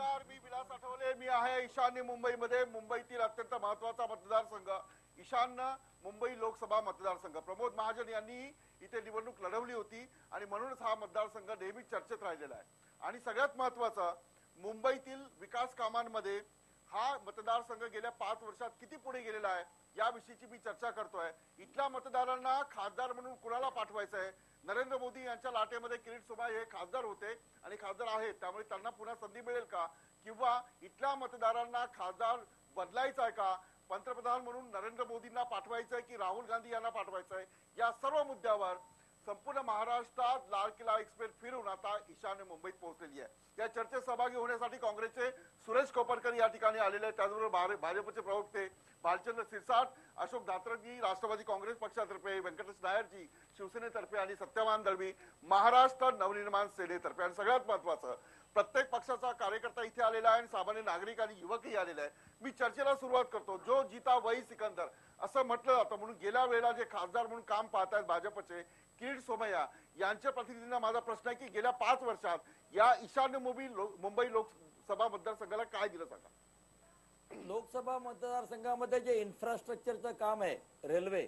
नमस्कार, मी विलास आठवले. मी आहे ईशान्य मुंबईमध्ये, मुंबईतील अत्यंत महत्वाचा मतदारसंघ ईशान्य मुंबई लोकसभा मतदारसंघ. प्रमोद महाजन यांनी इथे निवडणूक लढवली होती आणि म्हणूनच हा मतदारसंघ नेहमी चर्चेत राहिलेला आहे. आणि सगळ्यात महत्वाचं, मुंबईतील विकास कामांमध्ये हा मतदारसंघ गेल्या 5 वर्षात किती पुढे गेलेला आहे याविषयीची मी चर्चा करतोय. इथल्या मतदारांना खासदार म्हणून कुणाला पाठवायचं आहे? नरेंद्र मोदी यांच्या लाटेमध्ये किरीट सोमय्या हे खासदार होते आणि खासदार आहेत, त्यामुळे त्यांना पुन्हा संधी मिळेल का? किंवा इथल्या मतदारांना खासदार बदलायचा आहे का? पंतप्रधान म्हणून नरेंद्र मोदींना पाठवायचं आहे की राहुल गांधी यांना पाठवायचं आहे? या सर्व मुद्द्यावर संपूर्ण महाराष्ट्रात लाल किल्ला एक्सप्रेस फिरून आता ईशान्य मुंबईत पोहोचलेली आहे. या चर्चेत सहभागी होण्यासाठी काँग्रेसचे सुरेश कोपरकर या ठिकाणी आलेले आहेत. त्याचबरोबर भाजपचे प्रवक्ते भालचंद्र सिरसाट, अशोक धात्रजी राष्ट्रवादी काँग्रेस पक्षातर्फे, व्यंकटेश नायरजी शिवसेनेतर्फे आणि सत्यवान दळवी महाराष्ट्र नवनिर्माण सेनेतर्फे. आणि सगळ्यात महत्वाचं, प्रत्येक पक्षाचा कार्यकर्ता इथे आलेला आहे आणि सामान्य नागरिक आणि युवकही आलेले आहे. मी चर्चेला सुरुवात करतो. जो जीता वही सिकंदर असं म्हटलं जातं, म्हणून गेल्या वेळेला जे खासदार म्हणून काम पाहत आहेत भाजपचे किरीट सोमय्या यांच्या प्रतिनिधींना माझा प्रश्न आहे की गेल्या 5 वर्षात या ईशान्य मुंबई लोकसभा मतदारसंघाला काय दिलं सांगा? लोकसभा मतदारसंघामध्ये जे इन्फ्रास्ट्रक्चरचं काम आहे, रेल्वे,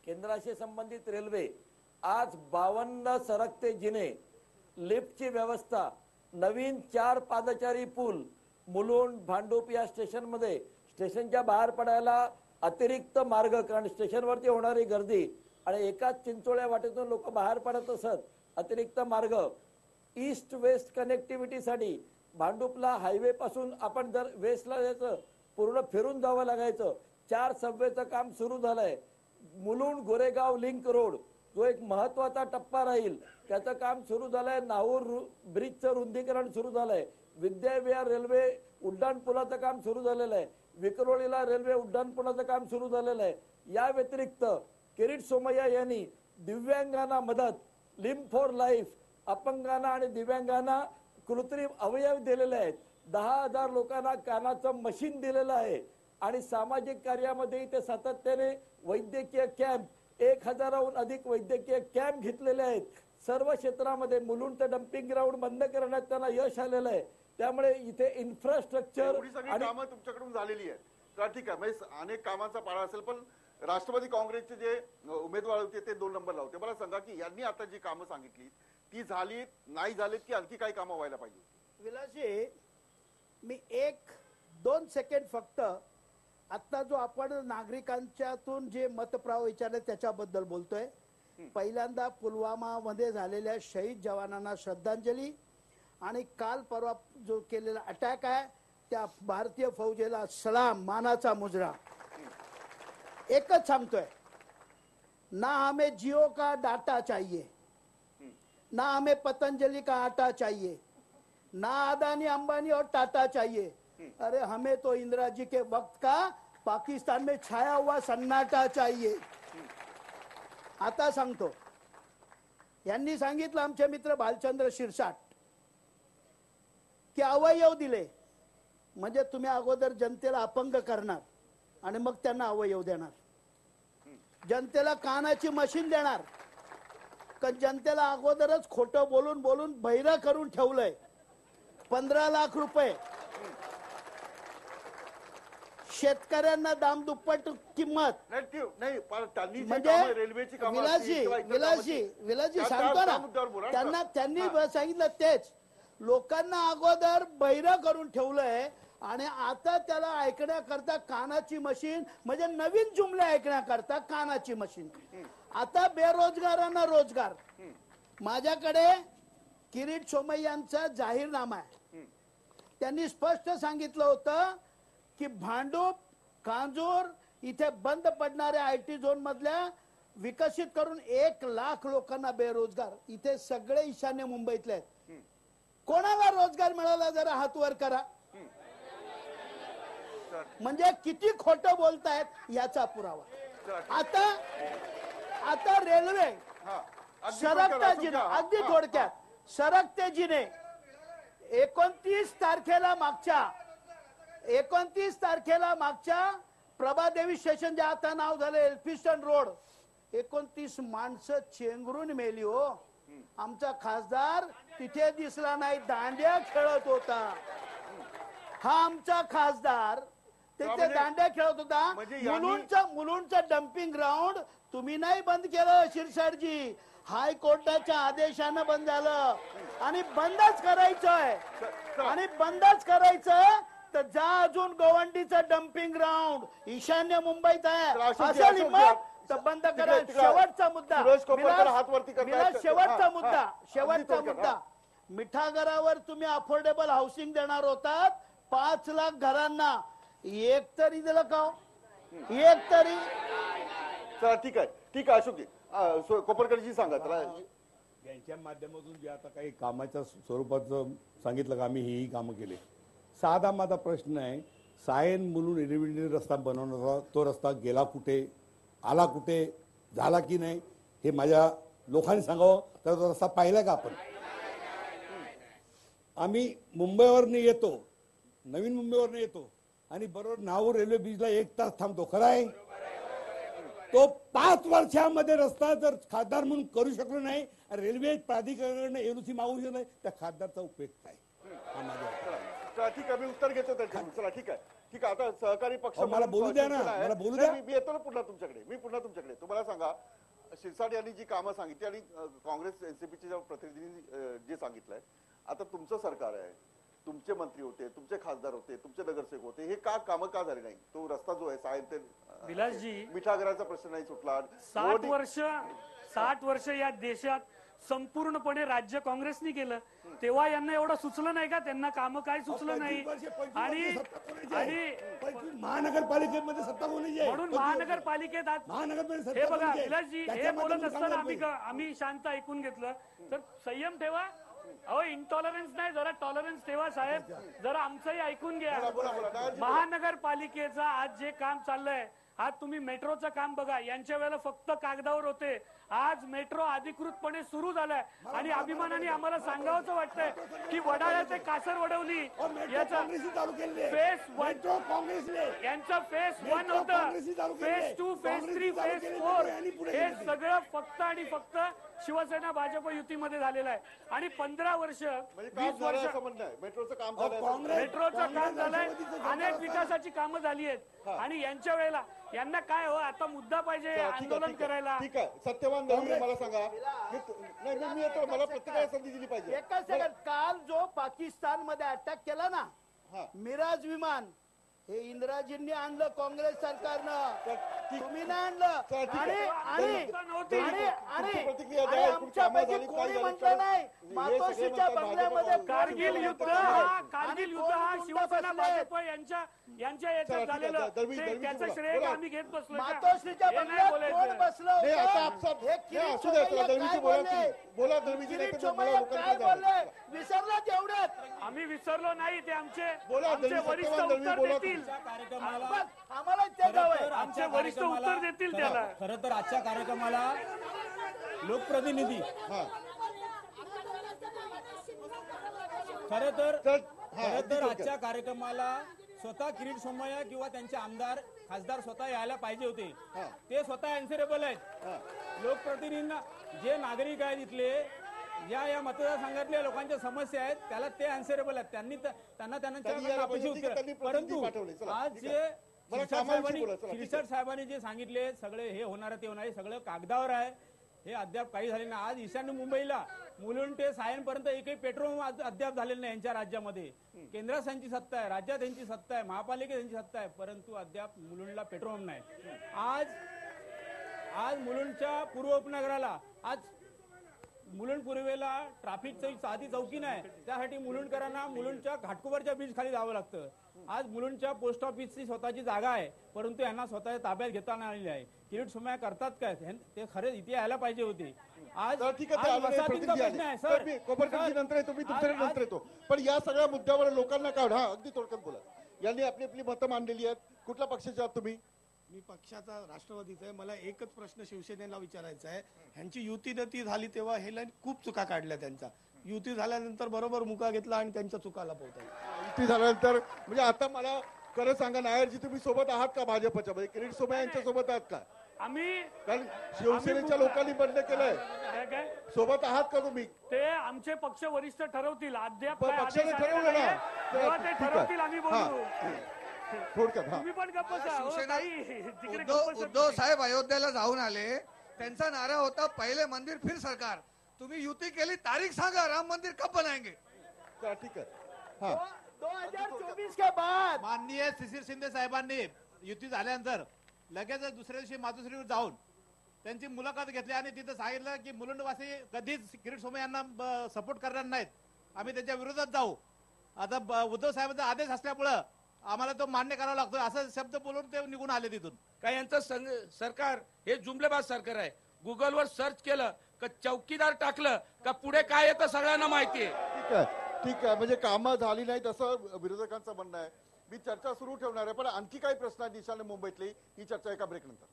केंद्राशी संबंधित रेल्वे, आज 52 सरकते जिने, लिफ्टची व्यवस्था, नवीन 4 पादचारी पूल, मुलुंड भांडूप या स्टेशनमध्ये स्टेशनच्या बाहेर पडायला अतिरिक्त मार्ग, कारण स्टेशनवरती होणारी गर्दी आणि एकाच चिंचोळ्या वाटेतून लोक बाहेर पडत असत, अतिरिक्त मार्ग, ईस्ट वेस्ट कनेक्टिव्हिटीसाठी भांडूपला हायवे पासून आपण जर वेस्टला जायचं पूर्ण फिरून जावं लागायचं, 4 सबवेचं काम सुरू झालंय. मुलुंड गोरेगाव लिंक रोड जो एक महत्वाचा टप्पा राहील त्याचं काम सुरू झालंय. नाहूर ब्रिजचं रुंदीकरण सुरू झालंय. विद्याविहार रेल्वे उड्डाणपुलाचं काम सुरू झालेलं आहे. विक्रोळीला रेल्वे उड्डाणपुलाचं काम सुरू झालेलं आहे. या व्यतिरिक्त किरीट सोमय्या यांनी दिव्यांगांना मदत, लिम्फ फॉर लाईफ, अपंगांना आणि दिव्यांगांना कृत्रिम अवयव दिलेले आहेत. 10,000 लोकांना कानाचं मशीन दिलेलं आहे. आणि सामाजिक कार्यामध्ये इथे सातत्याने वैद्यकीय कॅम्प, 1000हून अधिक वैद्यकीय कॅम्प घेतलेले आहेत. सर्व क्षेत्रामध्ये मुलुंडचं डम्पिंग ग्राउंड बंद करण्यात त्यांना यश आलेलं आहे. त्यामुळे इथे इन्फ्रास्ट्रक्चर आणि कामं तुमच्याकडून झालेली आहे तर ठीक आहे. म्हणजे अनेक कामांचा पाळा असेल, पण राष्ट्रवादी काँग्रेसचे जे उमेदवार होते ते 2 नंबरला होते. मला सांगा की यांनी आता जी कामं सांगितली ती झाली नाही झालीत की आणखी काही कामं व्हायला पाहिजे? विलासजी, मी 1-2 सेकंड फक्त आता जो आपण नागरिकांच्यातून जे मतप्रवाह विचारले त्याच्याबद्दल बोलतोय. पहिल्यांदा पुलवामा मध्ये झालेल्या शहीद जवानांना श्रद्धांजली आणि काल परवा जो केलेला अटॅक आहे त्या भारतीय फौजेला सलाम, मानाचा मुजरा. एकच सांगतोय, ना हमें जियो का डाटा चाहिए, ना हमें पतंजलि का आटा चाहिए, ना अदानी अंबानी और टाटा चाहिए. अरे हमें तो इंदिरा जी के वक्त का पाकिस्तान में छाया हुआ सन्नाटा चाहिए. आता सांगतो, यांनी सांगितलं आमचे मित्र भालचंद्र शिरसाट की अवयव दिले म्हणजे तुम्ही अगोदर जनतेला अपंग करणार आणि मग त्यांना अवयव देणार. जनतेला कानाची मशीन देणार, कारण जनतेला अगोदरच खोटं बोलून बोलून बहिरं करून ठेवलंय. 15 लाख रुपये शेतकऱ्यांना दाम दुप्पट किंमत म्हणजे विलासजी सांगतो ना, त्यांनी सांगितलं तेच. लोकांना अगोदर बहिरं करून ठेवलंय आणि आता त्याला ऐकण्याकरता कानाची मशीन, म्हणजे नवीन जुमले ऐकण्याकरता कानाची मशीन. आता बेरोजगारांना रोजगार. माझ्याकडे किरीट सोमय्यांचा जाहीरनामा आहे. त्यांनी स्पष्ट सांगितलं होतं की भांडूप, कांजूर इथे बंद पडणाऱ्या आयटी झोन मधल्या विकसित करून 1 लाख लोकांना बेरोजगार. इथे सगळे ईशान्य मुंबईतले आहेत. कोणाला रोजगार मिळाला जरा हात वर करा. म्हणजे किती खोटं बोलतायत याचा पुरावा. आता रेल्वे सरकता जिने, अगदी थोडक्यात सरकते जिने 29 तारखेला मागच्या प्रभादेवी स्टेशन जे आता नाव झालं एल्फिस्टन रोड, 29 माणसं चेंगरून मेली हो. आमचा खासदार तिथे दिसला नाही, दांड्या खेळत होता. हा आमचा खासदार तिथे म्हणजे- दांड्या खेळत होता. म्हणजे यांनी- मुलुंडचं डम्पिंग ग्राउंड तुम्ही नाही बंद केलं शिरसाटजी, हायकोर्टाच्या आदेशानं बंद झालं आणि बंदच करायचंय. आणि बंदच करायचं तर जा अजून गोवंडीचं डम्पिंग ग्राउंड ईशान्य मुंबईत तर आहे अशोकजी, असेल हिंमत अशोकजी, तर बंद करा. तिकडे- शेवटचा मुद्दा सुरेश कोपरकर हात वरती करतायत. विलास, शेवटचा हा, मुद्दा हा. शेवटचा अगदी थोडक्यात, मुद्दा मिठागरावर तुम्ही अफोर्डेबल हाऊसिंग देणार होतात 5 लाख घरांना, एक तरी दिलं का हो? एक तरी. चला ठीक आहे अशोकजी. कोपरकरजी सांगा त्याला. यांच्या माध्यमातून जे आता काही कामाच्या स्वरूपाचं सांगितलं का आम्ही ही कामं केले. साधा माझा प्रश्न आहे, सायन मुलून इरिविंडी रस्ता बनवण्याचा तो रस्ता गेला कुठे, आला कुठे, झाला की नाही हे माझ्या लोकांनी सांगावं. तर तो रस्ता पाहिला का आपण? आम्ही मुंबईवरनं येतो, नवीन मुंबईवरनं येतो आणि बरोबर नागपूर रेल्वे ब्रिजला 1 तास थांबतो. खरं आहे? तो 5 वर्षामध्ये रस्ता जर खासदार म्हणून करू शकलो नाही, रेल्वे प्राधिकरणाने एनओसी मागू शकलो नाही, त्या खासदारचा उपयोग काय? हा माझा. चला ठीक आहे, मी उत्तर घेतो त्याच्याकडून. चला ठीक आहे. आता सहकारी पक्ष मला म्हणून बोलू द्या ना, शिवसेना आहे. मला बोलू नाही, द्या. मी येतो ना पुन्हा तुमच्याकडे. तुम्हाला सांगा, शिरसाट यांनी जी कामं सांगितली आणि काँग्रेस एनसीपीचे प्रतिनिधींनी जे सांगितलंय, आता तुमचं सरकार आहे, तुमचे मंत्री होते, तुमचे खासदार होते, तुमचे नगरसेवक होते, हे कामं का झाले नाही? तो रस्ता जो आहे सायन ते विलासजी, मिठागराचा प्रश्न नाही सुटला. 60 वर्ष या देशात संपूर्णपणे राज्य काँग्रेसनी केलं, तेव्हा यांना एवढं सुचलं नाही का? त्यांना कामं काय सुचलं नाही. आणि महानगरपालिकेमध्ये सत्ता कोणाची आहे? म्हणून महानगरपालिकेत आज महानगरपालिकेत हे सत्ता बघा कोणाची आहे? विलासजी, हे त्याच्या बोलत माध्यमातून असताना कामं आम्ही शांत ऐकून घेतलं तर संयम ठेवा. अहो इंटॉलरन्स नाही, जरा टॉलरन्स ठेवा साहेब. जरा आमचंही ऐकून घ्या. महानगरपालिकेचं आज जे काम चाललंय, आज तुम्ही मेट्रोचं काम बघा, यांच्या वेळेला फक्त कागदावर होते, आज मेट्रो अधिकृतपणे सुरू झालाय आणि अभिमानाने आम्हाला सांगावंच वाटतंय की वडाळ्या ते कासर वडवली याचा फेस 1 यांचं फेस 1 होतं, फेस 2, फेस 3, फेस 4 हे सगळं फक्त आणि फक्त शिवसेना भाजप युतीमध्ये झालेलं आहे. आणि 15 वर्ष 20 वर्ष मेट्रोचं काम झालंय, मेट्रोचं काम झालंय, अनेक विकासाची कामं झाली आहेत. आणि यांच्या वेळेला यांना काय हो, आता मुद्दा पाहिजे आंदोलन करायला. ठीक आहे. सत्यवान दळवी मला सांगा. नाही मी येतो, मला प्रत्येकाला संधी दिली पाहिजे. एकच सेकंड. काल जो पाकिस्तान मध्ये अटॅक केला ना, मिराज विमान, हे इंदिराजींनी आणलं काँग्रेस सरकारनं, तुम्ही नाही आणलं. आणि आमच्यापैकी कोणी म्हटलं नाही मातोश्रीच्या बंगल्यामध्ये कारगिल युद्ध हा शिवसेना भाजप यांच्या याच्यात झालेलं, त्याचं श्रेय आम्ही घेत बसलो. मातोश्रीच्या बंगल्यात कोण बसलं होतं? हे किरीट सोमय्या काय बोलले विसरलात एवढ्यात? आम्ही विसरलो नाही, ते आमचे दळवी, वरिष्ठ सत्यवान दळवी उत्तर बोला. देतील. आम्हाला ते जावंय. आमचे वरिष्ठ उत्तर देतील त्याला. खरं तर आजच्या कार्यक्रमाला लोकप्रतिनिधी खरं तर आजच्या कार्यक्रमाला स्वतः किरीट सोमय्या किंवा त्यांचे आमदार खासदार स्वतः यायला पाहिजे होते. ते स्वतः अनसरेबल आहेत. लोकप्रतिनिधींना जे नागरिक आहेत इथले, या मतदारसंघातल्या लोकांच्या समस्या आहेत, त्याला ते अनसरेबल आहेत. त्यांना परंतु आज जे शिरसाट साहेबांनी जे सांगितले सगळे हे होणार ते होणार, सगळं कागदावर आहे. हे अद्याप काही झाले नाही. आज ईशान्य मुंबईला मुलुंड ते सायनपर्यंत एकही पेट्रोल अद्याप झालेलं नाही यांच्या राज्यामध्ये. केंद्रात त्यांची सत्ता आहे, राज्यात त्यांची सत्ता आहे, महापालिकेत त्यांची सत्ता आहे, परंतु अद्याप मुलुंडला पेट्रोल नाही. आज मुलुंडच्या पूर्व उपनगराला आज मुलुंड पूर्वेला ट्रॅफिकची साधी चौकी नाही, त्यासाठी मुलुंडकरांना मुलुंडच्या घाटकोपरच्या बीच खाली जावं लागतं. आज मुलुंडच्या पोस्ट ऑफिसची स्वतःची जागा आहे, परंतु यांना स्वतःच्या ताब्यात घेता नाही आलेली आहे. किरीट सोमय्या करतात काय? ते खरे इथे यायला पाहिजे होते. आज नंतर येतो. पण या सगळ्या मुद्द्यावर लोकांना काय अगदी थोडक्यात बोला. यांनी आपली मतं मांडलेली आहेत. कुठल्या पक्षाचे आहात तुम्ही? मी पक्षाचा राष्ट्रवादीचा आहे. मला एकच प्रश्न शिवसेनेला विचारायचा आहे. ह्यांची युती झाली तेव्हा हे खूप चुका काढल्या त्यांच्या. युती झाल्यानंतर बरोबर मुका घेतला आणि त्यांच्या चुका लपवतात. युती झाल्यानंतर म्हणजे आता मला खरं सांगा नायरजी, तुम्ही सोबत आहात का भाजपच्या मध्ये? किरीट सोमय्या यांच्या सोबत आहात का? आम्ही कारण शिवसेनेच्या लोकांनी बंद केलंय. काय सोबत आहात का तुम्ही? ते आमचे पक्ष वरिष्ठ ठरवतील. अद्याप पण काय पक्षाने आदेश आलेला ठरवलं ना. नाहीये. जेव्हा ते ठीक आहे. ठरवतील आम्ही बोलू. थोडक्यात तुम्ही पण गप्प बसा. हो, शिवसेना ताई, तिकडे गप्प उद्धव बसा उद्धव तुम्ही. साहेब अयोध्येला जाऊन आले, त्यांचा नारा होता पहिले मंदिर फिर सरकार. तुम्ही युती केली, तारीख सांगा, राम मंदिर कब बनाएंगे? चला, ठीक आहे. हा 2024 के बाद माननीय शिशिर शिंदे साहेबांनी युती झाल्यानंतर लगेच दुसऱ्या दिवशी मातोश्रीवर जाऊन त्यांची मुलाखत घेतली आणि तिथं सांगितलं की मुलुंडवासी कधीच किरीट सोमय्या यांना सपोर्ट करणार नाहीत, आम्ही त्यांच्या विरोधात जाऊ. आता उद्धव साहेबांचा आदेश असल्यामुळं आम्हाला तो मान्य करावा लागतो, असं शब्द बोलून ते निघून आले तिथून. का यांचं सरकार हे जुमलेबाज सरकार आहे. गुगलवर सर्च केलं का चौकीदार टाकलं का पुढे काय येतं सगळ्यांना माहिती आहे. ठीक आहे. म्हणजे कामं झाली नाहीत असं विरोधकांचं म्हणणं आहे. मी चर्चा सुरू ठेवणार आहे, पण आणखी काही प्रश्न आहेत ईशान्य मुंबईतली. ही चर्चा एका ब्रेक नंतर.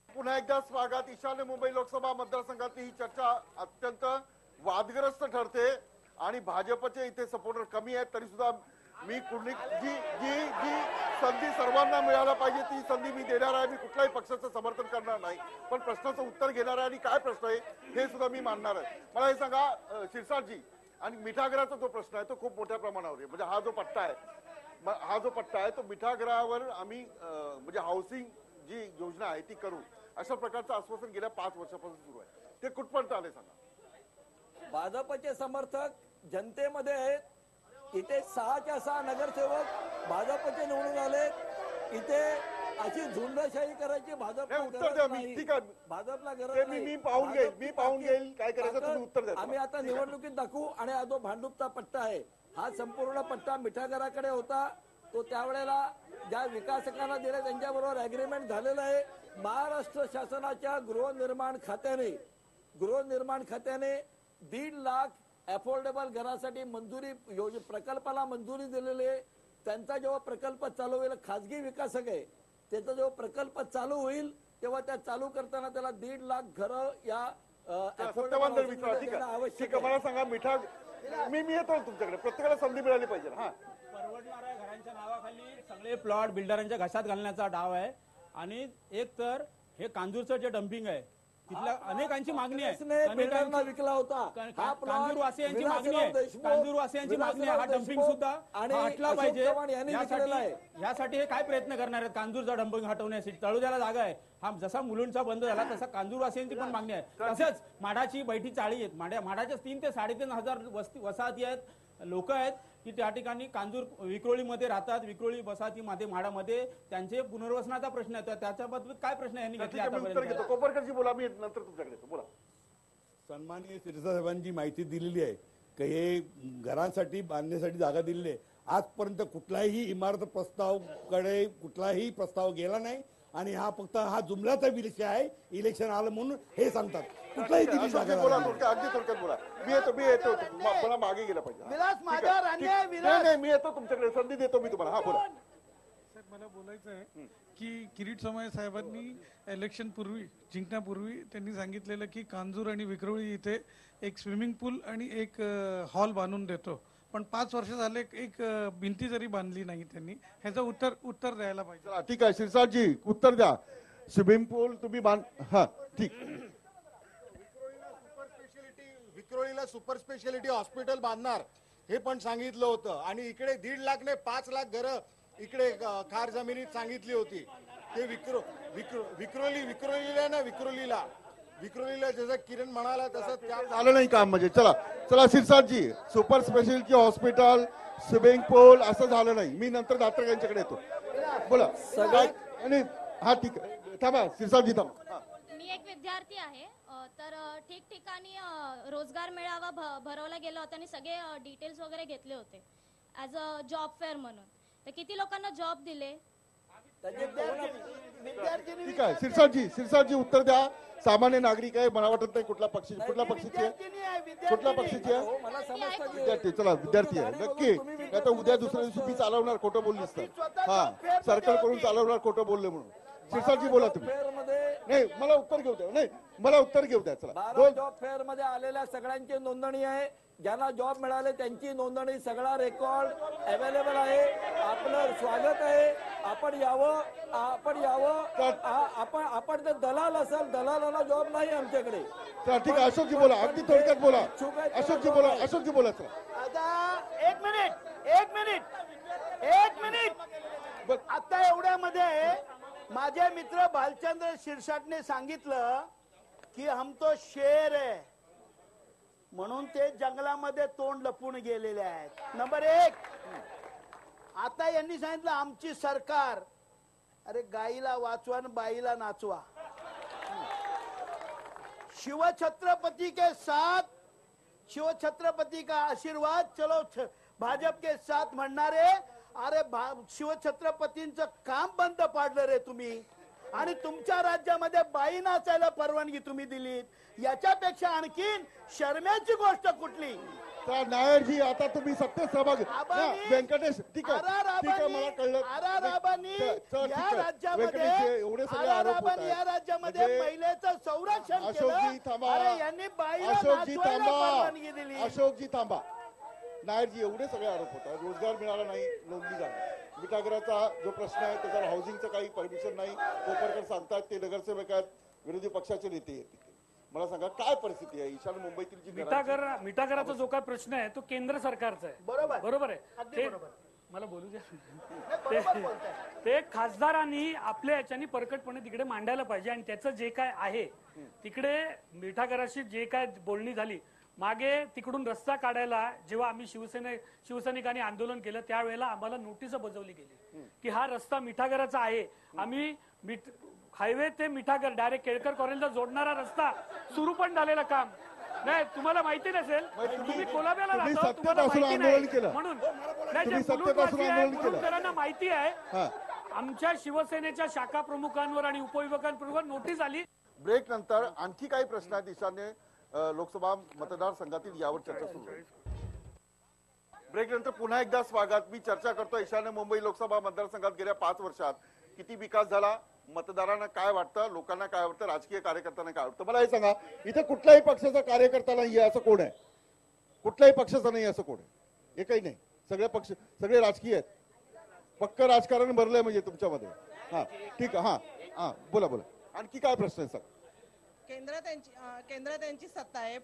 पुन्हा एकदा स्वागत. ईशान्य मुंबई लोकसभा मतदारसंघातली ही चर्चा अत्यंत वादग्रस्त ठरते आणि भाजपचे इथे सपोर्टर कमी आहेत. तरी सुद्धा मी कुठली जी जी जी संधी सर्वांना मिळायला पाहिजे ती संधी मी देणार आहे. मी कुठल्याही पक्षाचं समर्थन करणार नाही, पण प्रश्नाचं उत्तर घेणार आहे आणि काय प्रश्न आहे हे सुद्धा मी मांडणार आहे. मला हे सांगा शिरसाटजी, आणि मिठागराचा जो प्रश्न आहे तो खूप मोठ्या प्रमाणावर आहे. म्हणजे हा जो पट्टा आहे तो मिठागरावर आम्ही म्हणजे हाऊसिंग जी योजना आहे ती करू अशा प्रकारचं आश्वासन गेल्या 5 वर्षापासून सुरू आहे. ते कुठपर्यंत आले सांगा. भाजपचे समर्थक जनतेमध्ये आहेत. इथे 6च्या 6 नगरसेवक भाजपचे निवडून आले. इथे अशी झुंडशाही करायची भाजपला उत्तर द्या. मी ठीक आहे, भाजपला ते गरज मी पाहून घेईल. मी पाहून घेईल काय करायचं, तुम्ही उत्तर द्या. आम्ही आता निवडणुकीत दाखवू. आणि हा जो भांडुपचा पट्टा आहे हा संपूर्ण पट्टा मिठागराकडे होता. तो त्यावेळेला ज्या विकासकांना दिला त्यांच्याबरोबर अग्रीमेंट झालेलं आहे. महाराष्ट्र शासनाच्या गृहनिर्माण खात्याने 1.5 लाख अफोर्डेबल घरासाठी प्रकल्पाला मंजुरी दिलेली आहे. त्यांचा जेव्हा प्रकल्प चालू होईल, खासगी विकासक आहे, त्याचा जेव्हा प्रकल्प चालू होईल तेव्हा त्या चालू करताना त्याला 1.5 लाख घरं या सत्यवान दर विचारा. ठीक आहे. मला सांगा मिठा मी येतो तुमच्याकडे. प्रत्येकाला संधी मिळाली पाहिजे. हा परवडणाऱ्या घरांच्या नावाखाली सगळे प्लॉट बिल्डरांच्या घशात घालण्याचा डाव आहे. आणि एक तर हे कांजूरचं जे डम्पिंग आहे तिथल्या अनेकांची मागणी आहे. विकला होता. कांजूरवासियांची मागणी आहे. कांजूरवासियांची मागणी आहे. हा डम्पिंग सुद्धा हटला पाहिजे. यासाठी हे काय प्रयत्न करणार आहेत कांजूरचा डम्पिंग हटवण्यासाठी? तळोद्याला जागा आहे. हा जसा मुलुंडचा बंद झाला तसा कांजूरवासियांची पण मागणी आहे. तसंच माडाची बैठी चाळी आहेत. माडाच्या 3 ते 3.5 हजार वसाहती आहेत, लोक आहेत की त्या ठिकाणी कांजूर विक्रोळीमध्ये राहतात. विक्रोळी वसाहतीमध्ये माडामध्ये त्यांचे पुनर्वसनाचा प्रश्न आहे. त्याच्याबद्दल काय प्रश्न यांनी घेतले आतापर्यंत? कोपरकरजी बोला, मी नंतर तुमच्याकडे येतो. बोला. सन्माननीय साहेबांची माहिती दिलेली आहे की हे घरांसाठी बांधण्यासाठी जागा दिलेली आहे. आजपर्यंत कुठलाही इमारत प्रस्तावकडे कुठलाही प्रस्ताव गेला नाही आणि हा फक्त हा जुमलाचा विषय आहे. इलेक्शन आलं म्हणून हे सांगतात. कुठलाही दिली जागा बोला, अगदी थोडक्यात बोला. मी येतो मला मागे गेलं पाहिजे. नाही, मी येतो तुमच्याकडे. संधी देतो मी तुम्हाला. हा बोला. साहेब, मला बोलायचं आहे की किरीट सोमय्या साहेबांनी इलेक्शन पूर्वी जिंकण्यापूर्वी त्यांनी सांगितलेलं की कांजूर आणि विक्रोळी इथे एक स्विमिंग पूल आणि एक हॉल बांधून देतो, पण 5 वर्ष झाले एक भिंती जरी बांधली नाही त्यांनी. ह्याचं उत्तर द्यायला पाहिजे. ठीक आहे शिरसाटजी, उत्तर द्या. स्विमिंग पूल तुम्ही हा ठीक. विक्रोळीला सुपर स्पेशालिटी हॉस्पिटल बांधणार हे पण सांगितलं होतं. आणि इकडे 1.5 लाख ने 5 लाख घरं इकडे खार जमिनीत सांगितली होती. ते विक्रोळीला जसं किरण म्हणाला तसं त्या झालं नाही काम. म्हणजे चला शिरसाटजी, सुपर स्पेशालिटी हॉस्पिटल, स्विमिंग पूल असं झालं नाही. मी नंतर दात्र यांच्याकडे येतो. बोला. आणि हा ठीक आहे. थांबा शिरसाटजी, थांबा. मी एक विद्यार्थी आहे. तर ठिकठिकाणी रोजगार मेळावा भरवला गेला होता आणि सगळे डिटेल्स वगैरे घेतले होते ॲज अ जॉब फेअर म्हणून. तर किती लोकांना जॉब दिले? ठीक आहे शिरसाटजी उत्तर द्या. सामान्य नागरिक आहे, मला वाटत नाही कुठल्या पक्षाची आहे. विद्यार्थी. चला विद्यार्थी आहे नक्की. आता उद्या दुसऱ्या दिवशी मी चालवणार खोटं बोललीस तर. हा सर्कल करून चालवणार खोटं बोलले म्हणून. शिरसाटजी बोला तुम्ही. नाही मला उत्तर घेऊ द्या. नाही मला उत्तर घेऊ द्या. चला 12 दोन जॉब फेअर मध्ये आलेल्या सगळ्यांची नोंदणी आहे. ज्यांना जॉब मिळाले त्यांची नोंदणी, सगळा रेकॉर्ड अवेलेबल आहे. आपलं स्वागत आहे. आपण यावं. आपण जर दलाल असाल, दलालाला जॉब नाही आमच्याकडे. चला ठीक आहे, अशोकजी बोला, अगदी थोडक्यात बोला. अशोकजी बोला. चला आता एक मिनिट आता एवढ्यामध्ये माझे मित्र भालचंद्र शिरसाटने सांगितलं की हम तो शेर है, म्हणून ते जंगलामध्ये तोंड लपून गेलेले आहेत. नंबर 1. आता यांनी सांगितलं आमची सरकार. अरे गाईला वाचवा आणि बाईला नाचवा. शिवछत्रपति के साथ, शिवछत्रपति का आशीर्वाद, चलो भाजप के साथ म्हणणारे. अरे शिवछत्रपतींचं काम बंद पाडलं रे तुम्ही, आणि तुमच्या राज्यामध्ये बाई नाचायला परवानगी तुम्ही दिलीत. याच्यापेक्षा आणखीन शर्मेची गोष्ट कुठली? नायरजी, आता तुम्ही सत्य सहभाग व्यंकटेश, ठीक आहे मला कळलं. या राज्यामध्ये महिलेचं संरक्षण अशोकजी थांबा. केलं. यांनी बाईला नाचवायला परवानगी दिली. अशोकजी थांबा. नायरजी, एवढे सगळे आरोप होतात. रोजगार मिळाला नाही, नोंदणी झाली. मिठागराचा जो प्रश्न आहे त्याच्यावर हाऊसिंगचं काही परमिशन नाही. कोपरकर सांगतात ते नगरसेवक आहेत, विरोधी पक्षाचे नेते आहेत. मला सांगा काय परिस्थिती आहे ईशान्य मुंबईतील जी मिठागराचा जो काय प्रश्न आहे तो केंद्र सरकारचा आहे. बरोबर आहे ते. मला बोलू द्या. ते खासदारांनी आपल्या याच्यानी परकटपणे तिकडे मांडायला पाहिजे. आणि त्याचं जे काय आहे तिकडे मिठागराशी जे काय बोलणी झाली मागे, तिकडून रस्ता काढायला जेव्हा आम्ही शिवसैनिकांनी आंदोलन केलं त्यावेळेला आम्हाला नोटीस बजावली गेली की हा रस्ता मिठागराचा आहे. आम्ही हायवे ते मिठागर डायरेक्ट केळकर कॉलेजला जोडणारा रस्ता सुरू पण झालेलं काम नाही. तुम्हाला माहिती नसेल, तुम्ही कोलाब्याला राहता, तुम्हाला माहिती नाही म्हणून मुलुंडकरांना माहिती आहे. आमच्या शिवसेनेच्या शाखा प्रमुखांवर आणि उपविभागांप्रमुखांवर नोटीस आली. ब्रेक नंतर आणखी काही प्रश्न आहेत ईशान्य लोकसभा मतदारसंघातील, यावर चर्चा सुरू आहे. ब्रेक नंतर पुन्हा एकदा स्वागत. मी चर्चा करतो ईशान्य मुंबई लोकसभा मतदारसंघात गेल्या 5 वर्षात किती विकास झाला, मतदारांना काय वाटतं, लोकांना काय वाटतं, राजकीय कार्यकर्त्यांना काय वाटतं. मला हे सांगा, इथे कुठल्याही पक्षाचा कार्यकर्ता नाही असं कोण आहे? कुठल्याही पक्षाचा नाही असं कोण आहे? एकही नाही. सगळे पक्ष, सगळे राजकीय आहेत. पक्क राजकारण भरलंय म्हणजे तुमच्यामध्ये. हा ठीक आहे. हा बोला. आणखी काय प्रश्न आहे सर? केंद्रात त्यांची सत्ता आहे.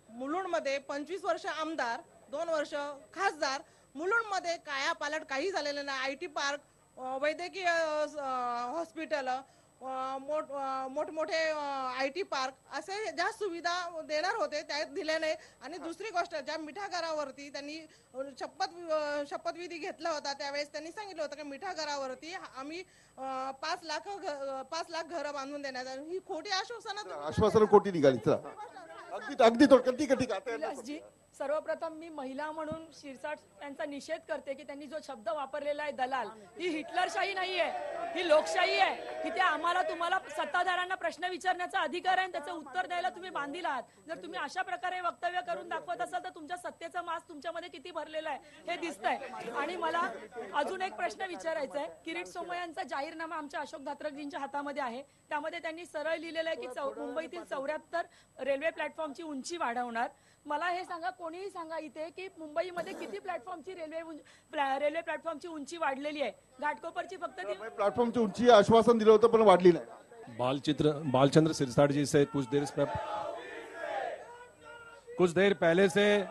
मुलुंडमध्ये 25 वर्ष आमदार, 2 वर्ष खासदार. मुलुंडमध्ये कायापालट काही झालेलं नाही. IT पार्क, वैद्यकीय हॉस्पिटल, मोठमोठे IT पार्क असे ज्या सुविधा देणार होते त्या दिल्या नाही. आणि दुसरी गोष्ट, ज्या मिठागरावरती त्यांनी शपथविधी घेतला होता त्यावेळेस त्यांनी सांगितलं होतं की मिठागरावरती आम्ही 5 लाख घरं बांधून देण्यात. ही खोटी आश्वासनं खोटी निघाली. अगदी ठीक आहे. सर्वप्रथम मी महिला म्हणून शिरसाट यांचा निषेध करते की त्यांनी जो शब्द वापरलेला आहे दलाल, ही हिटलरशाही नाहीये, ही लोकशाही आहे. की त्या आम्हाला तुम्हाला सत्ताधाऱ्यांना प्रश्न विचारण्याचा अधिकार आहे, त्याचं उत्तर द्यायला तुम्ही बांधील आहात. जर तुम्ही अशा प्रकारे वक्तव्य करून दाखवत असाल तर तुमच्या सत्तेचा मास तुमच्यामध्ये किती भरलेला आहे हे दिसतंय. आणि मला अजून एक प्रश्न विचारायचा आहे. किरीट सोमय्यांचा जाहीरनामा आमच्या अशोक धात्रकजींच्या हातामध्ये आहे. त्यामध्ये त्यांनी सरळ लिहिलेलं आहे की मुंबईतील 74 रेल्वे प्लॅटफॉर्मची उंची वाढवणार. मला हे सांगा, कोणीही सांगा इथे की मुंबईमध्ये किती प्लॅटफॉर्मची रेल्वे प्लॅटफॉर्मची उंची वाढलेली आहे? घाटकोपरची फक्त प्लॅटफॉर्मची उंची आश्वासन दिलं होतं पण वाढली नाही. बालचंद्र सिरसाट जी से कुछ देर पहले से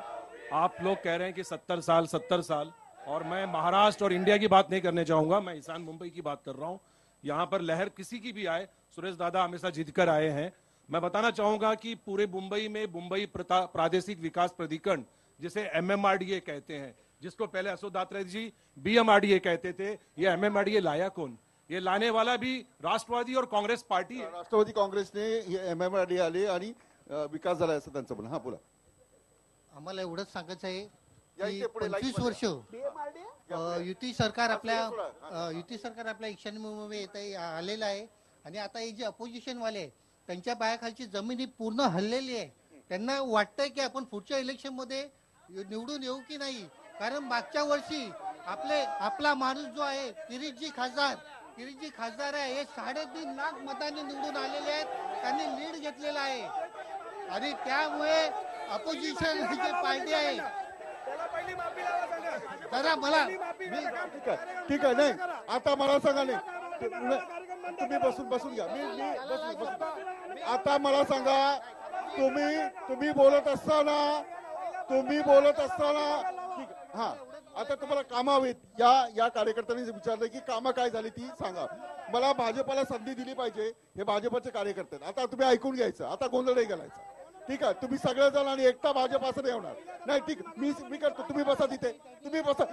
आप लोग कह रहे हैं कि 70 साल, और मैं महाराष्ट्र और इंडिया की बात नहीं करने चाहूंगा, मैं ईशान मुंबई की बात कर रहा हूं. यहाँ पर लहर किसी की भी आए, सुरेश दादा हमेशा जीत कर आए हैं. मैं बताना चाहूंगा कि पूरे मुंबई में मुंबई प्रादेशिक विकास प्राधिकरण, जिसे MMRDA कहते हैं, जिसको पहले अशोक धात्रे जी BMRDA कहते थे, ये MMRDA लाया कौन? ये लाने वाला भी राष्ट्रवादी और काँग्रेस पार्टी है. राष्ट्रवादी काँग्रेसने MMRDA आले आणि विकास झाला असं त्यांचं म्हणणं. हा बोला. आम्हाला एवढंच सांगायचं आहे की 25 वर्ष युती सरकार आपल्या ईशान्य मुंबई येत आलेलं आहे. आणि आता हे जे अपोजिशन वाले आहे त्यांच्या पायाखालची जमीन ही पूर्ण हललेली आहे. त्यांना वाटतंय की आपण पुढच्या इलेक्शन मध्ये निवडून येऊ की नाही. कारण मागच्या वर्षी आपला माणूस जो आहे किरीटजी खासदार, किरीटजी खासदार आहे, हे 3.5 लाख मतांनी निवडून आलेले आहेत. त्यांनी लीड घेतलेला आहे आणि त्यामुळे अपोजिशन जी पार्टी आहे दादा मला ठीक आहे नाही आता मला सांगा नाही तुम्ही बसून घ्या मी बसून आता मला सांगा तुम्ही बोलत असताना ठीक हा आता तुम्हाला कामं हवीत या कार्यकर्त्यांनी विचारलं की कामं काय झाली ती सांगा. मला भाजपला संधी दिली पाहिजे हे भाजपचे कार्यकर्ते आहेत. आता तुम्ही ऐकून घ्यायचं, आता गोंधळ नाही घालायचा. ठीक आहे तुम्ही सगळेजण आणि एकटा भाजप असं नाही होणार नाही. ठीक मी करतो तुम्ही बसा तिथे तुम्ही बसा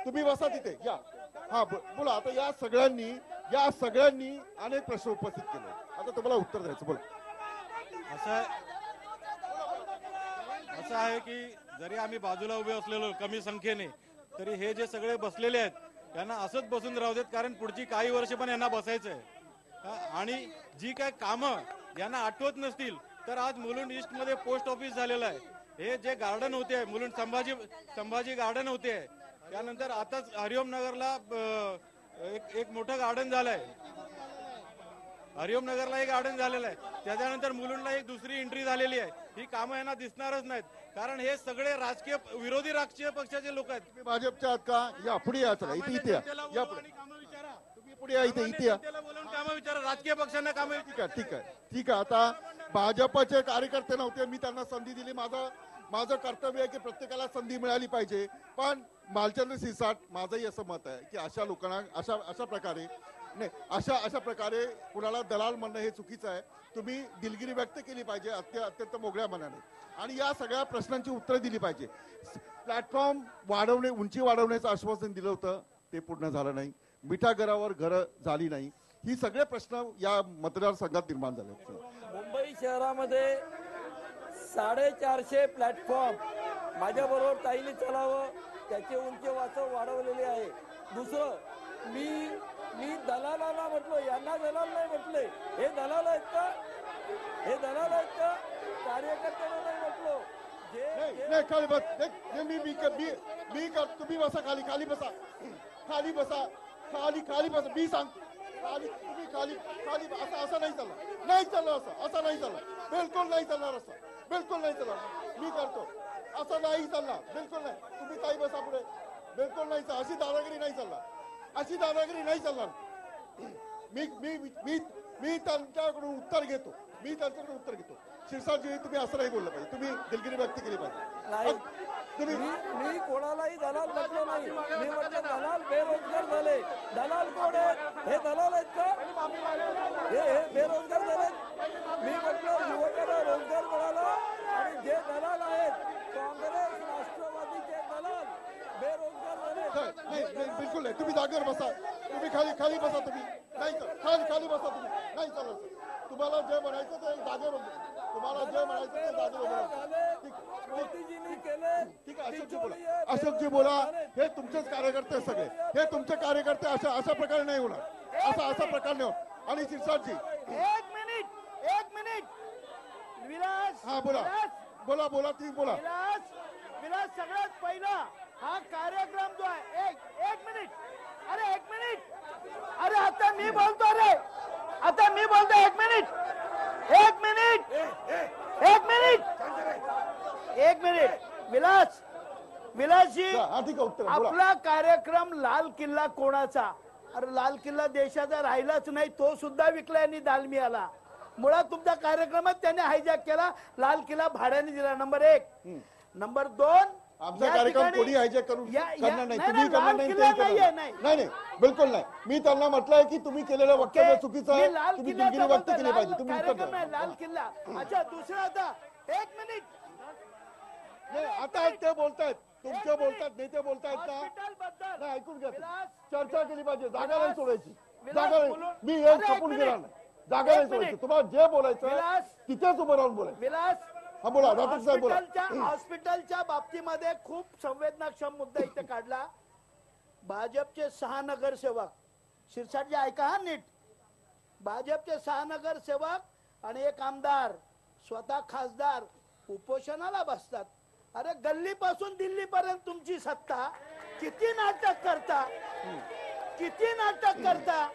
तुम्ही बसा तिथे या हा बोला. आता या सगळ्यांनी अनेक प्रश्न उपस्थित केले. आता तुम्हाला उत्तर द्यायचं बोला. असं आहे की जरी आम्ही बाजूला उभे असलेलो कमी संख्येने तरी हे जे सगळे बसलेले आहेत यांना असंच बसून राहू देत, कारण पुढची काही वर्ष पण यांना बसायचं आहे. आणि जी काय कामं यांना आठवत नसतील तर आज मुलुंड ईस्ट मध्ये पोस्ट ऑफिस झालेलं आहे. हे जे गार्डन होते मुलुंड संभाजी गार्डन होते, त्यानंतर आताच हरिओम नगरला एक मोठं गार्डन झालंय. हरिओम नगरला एक गार्डन झालेलं आहे. त्याच्यानंतर मुलुंडला एक दुसरी एंट्री झालेली आहे. ही कामं यांना दिसणारच नाहीत, कारण हे सगळे विरोधी राजकीय पक्षाचे लोक आहेत. तुम्ही भाजपच्या आहात का? या पुढे या चला इथे या तुम्ही पुढे या इथे या कामं विचारा, राजकीय पक्षांना कामं. ठीक आहे आता भाजपचे कार्यकर्ते नव्हते, मी त्यांना संधी दिली. माझं कर्तव्य आहे की प्रत्येकाला संधी मिळाली पाहिजे. पण भालचंद्र सिरसाट माझंही असं मत आहे की अशा लोकांना अशा प्रकारे कुणाला दलाल म्हणणं हे चुकीचं आहे. तुम्ही दिलगिरी व्यक्त केली पाहिजे अत्यंत मोकळ्या मनाने आणि या सगळ्या प्रश्नांची उत्तरं दिली पाहिजे. प्लॅटफॉर्म उंची वाढवण्याचं आश्वासन दिलं होतं, ते पूर्ण झालं नाही. मिठागरावर घरं झाली नाही. ही सगळे प्रश्न या मतदारसंघात निर्माण झाले. मुंबई शहरामध्ये 450 प्लॅटफॉर्म माझ्याबरोबर ताईने चालावं त्याची उंची वाढवलेली आहे. दुसरं मी दलालाला म्हटलो, यांना दलाल नाही म्हटले. हे दलाल आहेत का? कार्यकर्त्यांना नाही म्हटलो. खाली बस तुम्ही बसा खाली बसा मी सांगतो तुम्ही खाली असं नाही चाललं बिलकुल नाही चालणार मी करतो असं नाही चालणार बिलकुल नाही. तुम्ही काही बसा पुढे बिलकुल नाही चालणार. अशी दादागिरी नाही चालणार. मी त्यांच्याकडून उत्तर घेतो. शिरसाटजी तुम्ही असं नाही बोललं पाहिजे, तुम्ही दिलगिरी व्यक्त केली पाहिजे. मी कोणालाही दलाल म्हटलं नाही. मी म्हटलं दलाल बेरोजगार झाले. दलाल कोण आहेत? हे दलाल आहेत का? हे बेरोजगार झाले. मी म्हटलं युवकांना रोजगार मिळाला आणि जे दलाल आहेत काँग्रेस राष्ट्रवादीचे दलाल बेरोजगार झाले. बिलकुल नाही. तुम्ही जागेवर बसा. तुम्ही खाली बसा. तुम्ही नाही खाली बसा. तुम्ही नाही चालत. तुम्हाला जे म्हणायचं ते जागेवर ठीक आहे. अशोकजी बोला. हे तुमचेच कार्यकर्ते सगळे. हे तुमचे कार्यकर्ते अशा प्रकारे नाही होणार. असा प्रकार नाही होणार. आणि शिरसाटजी एक मिनिट विलास. हा बोला तुम्ही बोला. विलास सगळ्यात पहिला हा कार्यक्रम जो आहे एक मिनिट. अरे आता मी बोलतो. एक मिनिट विलासजी आपला कार्यक्रम लाल किल्ला कोणाचा? अरे लाल किल्ला देशाचा राहिलाच नाही, तो सुद्धा विकला यांनी दालमियाला. मुळात तुमच्या कार्यक्रमात त्याने हायजॅक केला. लाल किल्ला भाड्याने दिला. नंबर 1. नंबर 2 आमचा कार्यक्रम कोणी हायजॅक करणार नाही. तुम्ही करणार नाही. बिलकुल नाही. मी त्यांना म्हटलंय की तुम्ही केलेलं वक्तव्य चुकीचं आहे. तुम्ही दिलगिरी व्यक्त केली पाहिजे. तुम्ही लाल किल्ला. अच्छा दुसरा आता 1 मिनिट. आता ते बोलतायत, तुमचे बोलतात, नेते बोलतायत ना, ऐकून घ्या. चर्चा केली पाहिजे. जागा नाही सोडायची. मी हे खपून गेला नाही. जागा नाही सोडायची. तुम्हाला जे बोलायचं तिथेच उभं राहून बोलायचं. हा बोला. हॉस्पिटलच्या बाबतीमध्ये खूप संवेदनाक्षम मुद्दा इथे काढला. भाजपचे 6 नगरसेवक, शिरसाटजी ऐका हा नीट. भाजपचे 6 नगरसेवक आणि एक आमदार, स्वतः खासदार उपोषणाला बसतात. अरे गल्लीपासून दिल्लीपर्यंत तुमची सत्ता. किती नाटक करता, किती नाटक करता,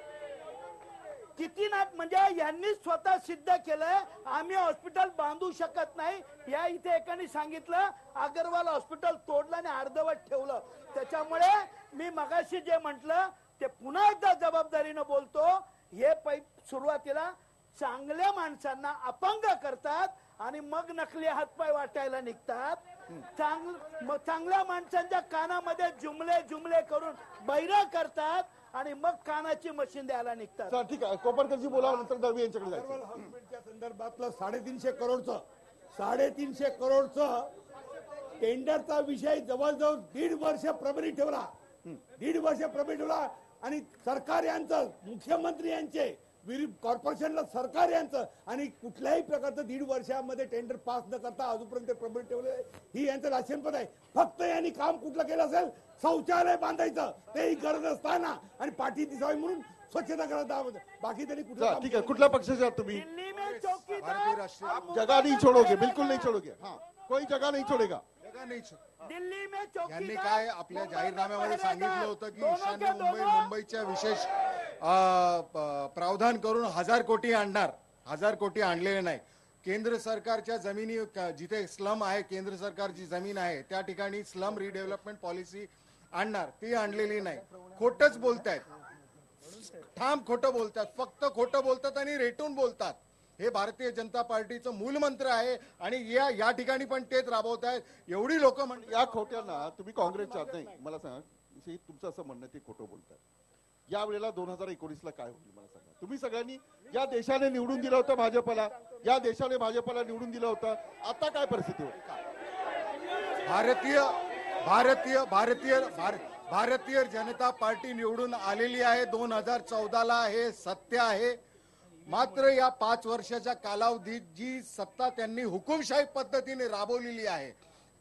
किती म्हणजे यांनी स्वतः सिद्ध केलंय आम्ही हॉस्पिटल बांधू शकत नाही. या इथे एकाने सांगितलं अगरवाल हॉस्पिटल तोडलं आणि अर्धवट ठेवलं. त्याच्यामुळे मी मगाशी जे म्हटलं ते पुन्हा एकदा जबाबदारीनं बोलतो. हे सुरुवातीला चांगल्या माणसांना अपंग करतात आणि मग नकली हातपाय वाटायला निघतात. चांगल्या माणसांच्या कानामध्ये जुमले जुमले करून बैरा करतात आणि मग कानाची मशीन द्यायला निघतात. ठीक आहे, कोपरकरजी बोला, नंतर दळवी यांच्याकडे जायचं. हॉस्पिटलच्या संदर्भातलं 350 करोडचं टेंडरचा विषय जवळजवळ 1.5 वर्ष प्रभारी ठेवला. 1.5 वर्ष प्रभारी ठेवला आणि सरकार यांचं, मुख्यमंत्री यांचे, कॉर्पोरेशनला सरकार यांचं, आणि कुठल्याही प्रकारचं 1.5 वर्षामध्ये टेंडर पास न करता अजूनपर्यंत प्रभारी ठेवले. ही यांचं लाचेनपद आहे. फक्त यांनी काम कुठलं केलं असेल, शौचालय बांधायचं, तेही गरज असताना, आणि पाठी दिसावी म्हणून स्वच्छता करत. बाकी त्यांनी कुठलं. ठीक आहे, कुठल्या पक्षाचे आहात तुम्ही? जगह नहीं छोड़ोगे, बिल्कुल नहीं छोड़ोगे. हाँ, कोई जगह नहीं छोड़ेगा. दिल्ली में यांनी काय आपल्या जाहीरनाम्यामध्ये सांगितलं होतं की ईशान्य मुंबईच्या विशेष प्रावधान करून 1000 कोटी आणणार. 1000 कोटी आणलेले नाही. केंद्र सरकारच्या जमिनी जिथे स्लम आहे, केंद्र सरकारची जमीन आहे त्या ठिकाणी स्लम रिडेव्हलपमेंट पॉलिसी आणणार, ती आणलेली नाही. खोटच बोलतायत, ठाम खोटं बोलतात, फक्त खोटं बोलतात आणि रेटून बोलतात. हे भारतीय जनता पार्टीचं मूलमंत्र आहे आणि या ठिकाणी पण तेच राबवत आहेत. एवढी लोक या खोट्यांना तुम्ही काँग्रेसच्या आहात, नाही मला सांगा, तुमचं असं म्हणणं ते खोटं बोलतात. या वेळेला 2019ला काय होईल मला सांगा. तुम्ही सगळ्यांनी या देशाने निवडून दिलं होतं भाजपला, या देशाने भाजपला निवडून दिलं होतं. आता काय परिस्थिती होती? भारतीय जनता पार्टी निवडून आलेली आहे 2014ला, हे सत्य आहे. मात्र या 5 वर्षाच्या कालावधीत जी सत्ता त्यांनी हुकुमशाही पद्धतीने राबवलेली आहे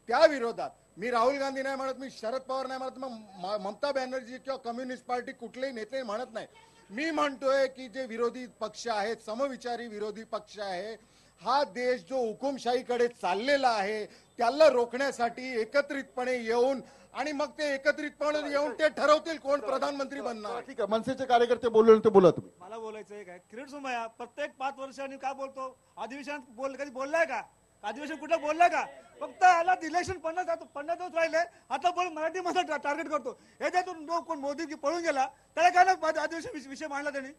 त्या विरोधात मी राहुल गांधी नाही म्हणत, मी शरद पवार नाही म्हणत, मग ममता बॅनर्जी किंवा कम्युनिस्ट पार्टी कुठलेही नेते म्हणत नाही. मी म्हणतोय की जे विरोधी पक्ष आहेत, समविचारी विरोधी पक्ष आहे, हा देश जो हुकुमशाहीकडे चाललेला आहे त्याला रोखण्यासाठी एकत्रितपणे येऊन, आणि मग ते एकत्रितपणे येऊन ते ठरवतील कोण प्रधानमंत्री बनणार. ठीक आहे, मनसेचे कार्यकर्ते बोलले ते बोला तुम्ही. मला बोलायचंय काय, किरीट सोमय्या प्रत्येक 5 वर्षांनी काय बोलतो, अधिवेशन कधी बोललाय का? अधिवेशन कुठं बोललाय का? फक्त याला इलेक्शन 50 दिवस राहिले, आता बोल मराठी भाषा टार्गेट करतो. याच्यातून कोण मोदी पळून गेला त्याला काय ना अधिवेशन विषय मांडला त्यांनी,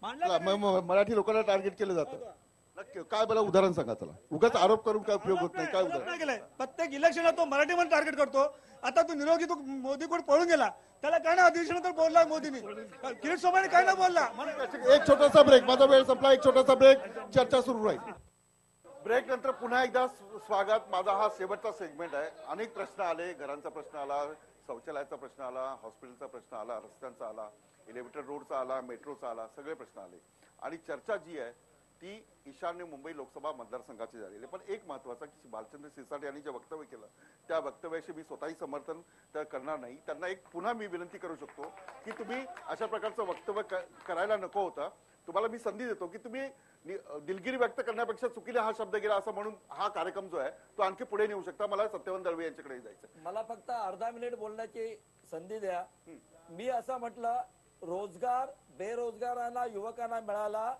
मांडला. मराठी लोकांना टार्गेट केलं जातं. नक्की काय मला उदाहरण सांगा. चला, उगाच आरोप करून काय उपयोग होत नाही. काय उदाहरण केलंय? प्रत्येक इलेक्शनला तो मराठी मध्ये टार्गेट करतो. आता तो निरोगी तो मोदी कोण पळून गेला त्याला काय ना अधिवेशन तर बोलला मोदींनी, किरीट सोमय्याने काय ना बोलला. एक छोटासा ब्रेक, माझा वेळ संपला. एक छोटासा ब्रेक, चर्चा सुरू राहील. ब्रेक नंतर पुन्हा एकदा स्वागत. माझा हा शेवटचा सेगमेंट आहे. अनेक प्रश्न आले, घरांचा प्रश्न आला, शौचालयाचा प्रश्न आला, हॉस्पिटलचा प्रश्न आला, रस्त्यांचा आला, एलिव्हेटर रोडचा आला, मेट्रोचा आला, सगळे प्रश्न आले. आणि चर्चा जी आहे ती ईशान्य मुंबई लोकसभा मतदारसंघाची झालेली आहे. पण एक महत्वाचा की भालचंद्र शिरसाट यांनी जे वक्तव्य केलं त्या वक्तव्याशी मी स्वतःही समर्थन तर करणार नाही. त्यांना एक पुन्हा मी विनंती करू शकतो की तुम्ही अशा प्रकारचं वक्तव्य करायला नको होता. तुम्हाला मी संधी देतो की तुम्ही दिलगिरी व्यक्त करण्यापेक्षा चुकीने हा शब्द गेला असं म्हणून हा कार्यक्रम जो आहे तो आणखी पुढे नेऊ शकता. मला सत्यवान दळवे यांच्याकडे जायचं. मला फक्त अर्धा मिनिट बोलण्याची संधी द्या. मी असं म्हटलं, रोजगार बेरोजगारांना, युवकांना मिळाला.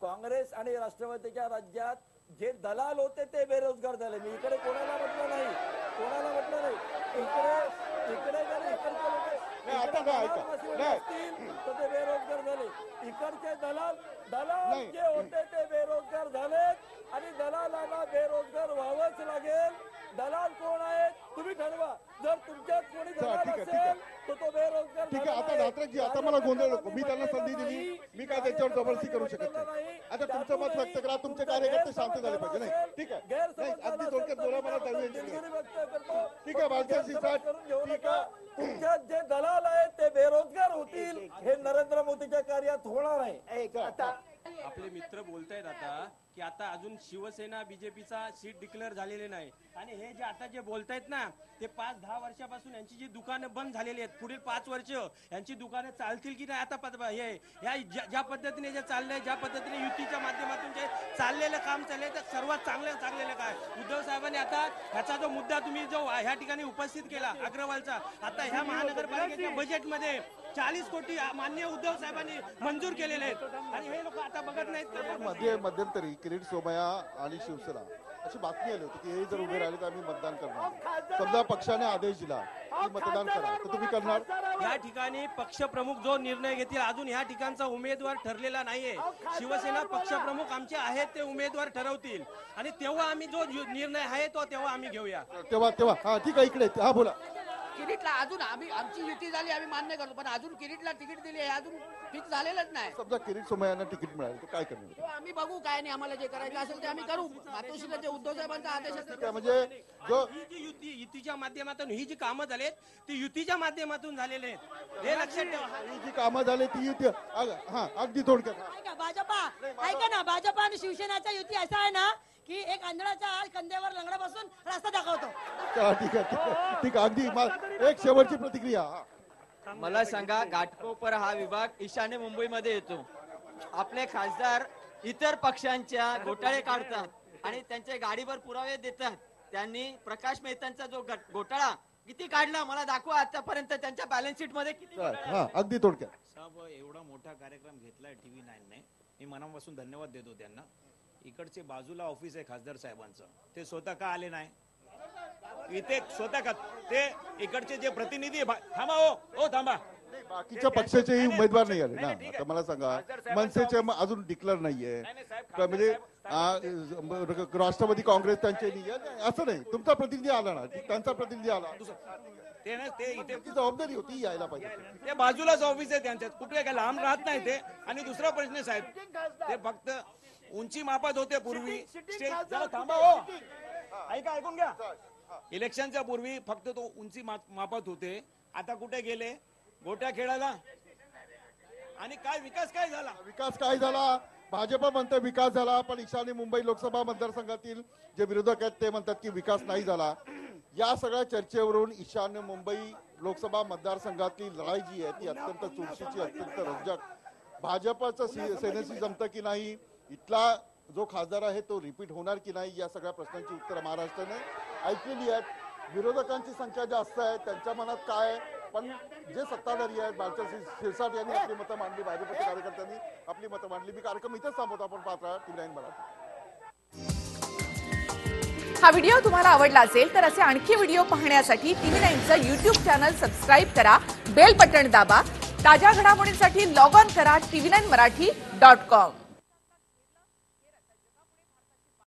काँग्रेस आणि राष्ट्रवादीच्या राज्यात जे दलाल होते ते बेरोजगार झाले. मी इकडे कोणाला म्हटलं नाही, इकडे जर इकडचे तर ते बेरोजगार झाले. इकडचे दलाल जे होते ते बेरोजगार झालेत आणि दलालांना बेरोजगार व्हावंच लागेल. दलाल कोण आहेत तुम्ही ठरवा. जर तुमच्यात कोणी दलाल असेल तर तो बेरोजगार. ठीक आहे, आता नात्रकजी, आता मला गोंधळ नको. मी त्यांना संधी दिली, मी काय त्याच्यावर जबरदस्ती करू शकत नाही. आता तुमचं मत व्यक्त करा, तुमचे कार्यकर्ते शांत झाले पाहिजे. नाही ठीक आहे, अगदी थोडक्यात बोला. मला ठीक आहे, भालचंद्र शिरसाट, ठीक आहे. तुमच्यात जे दलाल आहेत ते बेरोजगार होतील, हे नरेंद्र मोदीच्या कार्यात होणार आहे. आपले मित्र बोलतायत आता की आता अजून शिवसेना बीजेपीचा सीट डिक्लेअर झालेले नाही आणि हे जे आता जे बोलतायत ना ते 5-10 वर्षापासून यांची जी दुकानं बंद झालेली आहेत, पुढील 5 वर्ष यांची दुकानं चालतील की नाही आता हे ह्या ज्या पद्धतीने जे चाललंय, ज्या पद्धतीने युतीच्या माध्यमातून जे चाललेलं काम चाललंय तर सर्वात चांगलेलं काय उद्धव साहेबांनी आता ह्याचा जो मुद्दा तुम्ही जो ह्या ठिकाणी उपस्थित केला अग्रवालचा, आता ह्या महानगरपालिकेच्या बजेटमध्ये 40 कोटी माननीय उद्धव साहेबांनी मंजूर केलेले आहेत आणि हे लोक आता बघत नाहीत. मध्यंतरी किरीट सोमय्या आणि शिवसेना अशी बातमी आली होती की हे जर उभे राहिले तर आम्ही मतदान करणार. समजा पक्षाने आदेश दिला की मतदान करा तर तुम्ही करणार? या ठिकाणी पक्षप्रमुख जो निर्णय घेतील, अजून या ठिकाणचा उमेदवार ठरलेला नाहीये. शिवसेना पक्षप्रमुख आमचे आहेत ते उमेदवार ठरवतील आणि तेव्हा आम्ही जो निर्णय आहे तो तेव्हा आम्ही घेऊया. तेव्हा हा ठीक आहे, इकडे हा बोला. किरीटला अजून आमची युती झाली आम्ही मान्य करतो, पण अजून किरीटला तिकीट दिली हे अजून फिक्स झालेलंच नाही. समजा किरीट सोमय्यांना तिकीट मिळालं तर काय करणार? तो आम्ही बघू, काय नाही आम्हाला जे करायचं असेल ते आम्ही करू. मातोश्रीला जे उद्धव साहेबांचा आदेश असेल म्हणजे जो युतीच्या माध्यमातून ही जी कामं झालेत ती युतीच्या माध्यमातून झालेले आहेत हे लक्षात ठेवा. ही जी कामं झाली ती युती हा अगदी थोडक्यात. भाजपा ऐका ना, भाजपा आणि शिवसेनाचा युती असा आहे ना की एक आंधळाच्या कंद्यावर लंगडा बसून रस्ता दाखवतो. ठीक आहे अगदी एक शेवटची प्रतिक्रिया. मला सांगा, घाटकोपर हा विभाग ईशान्य मुंबईमध्ये येतो. आपले खासदार इतर पक्षांच्या घोटाळे काढतात आणि त्यांचे गाडीवर पुरावे देतात. त्यांनी प्रकाश मेहतांचा जो घोटाळा किती काढला मला दाखवा आतापर्यंत त्यांच्या बॅलन्स शीट मध्ये किती. अगदी थोडक्यात. साहेब, एवढा मोठा कार्यक्रम घेतलाय TV9 ने, मी मनापासून धन्यवाद देतो त्यांना. इकडचे बाजूला ऑफिस आहे खासदार साहेबांचं, ते स्वतः का आले नाही इथे? स्वतः का ते इकडचे जे प्रतिनिधी थांबा हो थांबा, बाकीच्या पक्षाचेही उमेदवार नाही आले ना. आता मला सांगा, मनसेचे अजून डिक्लेअर नाहीये म्हणजे राष्ट्रवादी काँग्रेस त्यांचे असं नाही. तुमचा प्रतिनिधी आला ना, त्यांचा प्रतिनिधी आला, ते इथे जबाबदारी होती यायला पाहिजे. ते बाजूलाच ऑफिस आहे त्यांच्यात, कुठे काय लांब राहत नाही ते. आणि दुसरा प्रश्न साहेब, ते फक्त उंची मापत होते पूर्वी. जरा थांबा हो, ऐकून घ्या. इलेक्शनच्या पूर्वी फक्त तो उंची मापत होते, आता कुठे गेले? गोट्या खेळायला. आणि काय विकास काय झाला? भाजप म्हणते विकास झाला, पण ईशान्य मुंबई लोकसभा मतदारसंघातील जे विरोधक आहेत ते म्हणतात की विकास नाही झाला. या सगळ्या चर्चेवरून ईशान्य मुंबई लोकसभा मतदारसंघातली लढाई जी आहे ती अत्यंत चुरशीची, अत्यंत रंजक. भाजपचं सेनेशी जमतं की नाही, इथला जो खासदार आहे तो रिपीट होणार की नाही, या सगळ्या प्रश्नांची उत्तरं महाराष्ट्राने ऐकलेली आहेत. विरोधकांची संख्या जास्त आहे, त्यांच्या मनात काय, पण जे सत्ताधारी आहेत, बाळासाहेब शिरसाट यांनी आपली मतं मांडली, भाजपच्या कार्यकर्त्यांनी आपली मतं मांडली. मी कार्यक्रम इथेच थांबवतो. आपण पाहत राहा TV9 मराठी. हा व्हिडिओ तुम्हाला आवडला असेल तर असे आणखी व्हिडिओ पाहण्यासाठी TV9चं YouTube चॅनल सबस्क्राईब करा, बेल बटण दाबा. ताज्या घडामोडींसाठी लॉग ऑन करा TV9marathi.com.